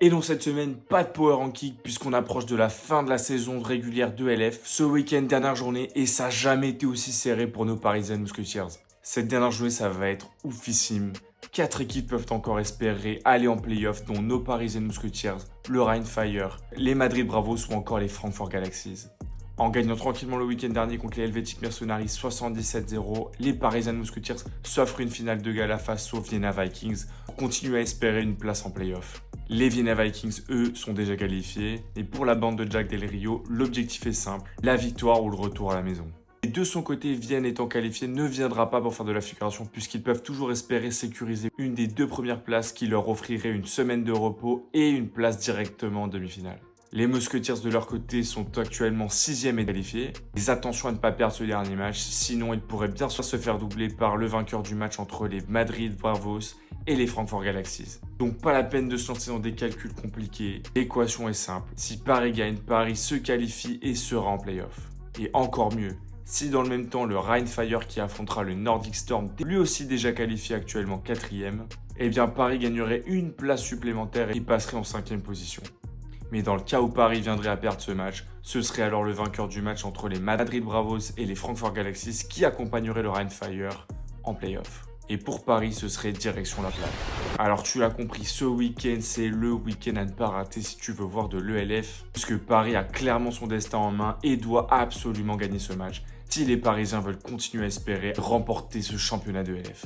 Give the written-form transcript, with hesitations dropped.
Et donc cette semaine, pas de power ranking puisqu'on approche de la fin de la saison régulière de LF. Ce week-end, dernière journée, et ça n'a jamais été aussi serré pour nos Parisian Musketeers. Cette dernière journée, ça va être oufissime. 4 équipes peuvent encore espérer aller en playoff, dont nos Parisian Musketeers, le Rhein Fire, les Madrid Bravos ou encore les Frankfurt Galaxies. En gagnant tranquillement le week-end dernier contre les Helvetic Mercenaries 77-0, les Parisian Musketeers s'offrent une finale de gala face aux Vienna Vikings pour continuer à espérer une place en playoff. Les Vienna Vikings, eux, sont déjà qualifiés et pour la bande de Jack Del Rio, l'objectif est simple, la victoire ou le retour à la maison. Et de son côté, Vienne étant qualifié ne viendra pas pour faire de la figuration puisqu'ils peuvent toujours espérer sécuriser une des 2 premières places qui leur offrirait une semaine de repos et une place directement en demi-finale. Les Musketeers de leur côté sont actuellement 6e et qualifiés. Mais attention à ne pas perdre ce dernier match, sinon ils pourraient bien sûr se faire doubler par le vainqueur du match entre les Madrid Bravos et les Frankfurt Galaxies. Donc pas la peine de se lancer dans des calculs compliqués, l'équation est simple. Si Paris gagne, Paris se qualifie et sera en playoff. Et encore mieux, si dans le même temps le Rhein Fire qui affrontera le Nordic Storm, lui aussi déjà qualifié actuellement 4e, eh bien Paris gagnerait une place supplémentaire et passerait en 5e position. Mais dans le cas où Paris viendrait à perdre ce match, ce serait alors le vainqueur du match entre les Madrid Bravos et les Frankfurt Galaxies qui accompagnerait le Rhein Fire en playoff. Et pour Paris, ce serait direction la plaque. Alors tu l'as compris, ce week-end, c'est le week-end à ne pas rater si tu veux voir de l'ELF, puisque Paris a clairement son destin en main et doit absolument gagner ce match si les Parisiens veulent continuer à espérer remporter ce championnat de LF.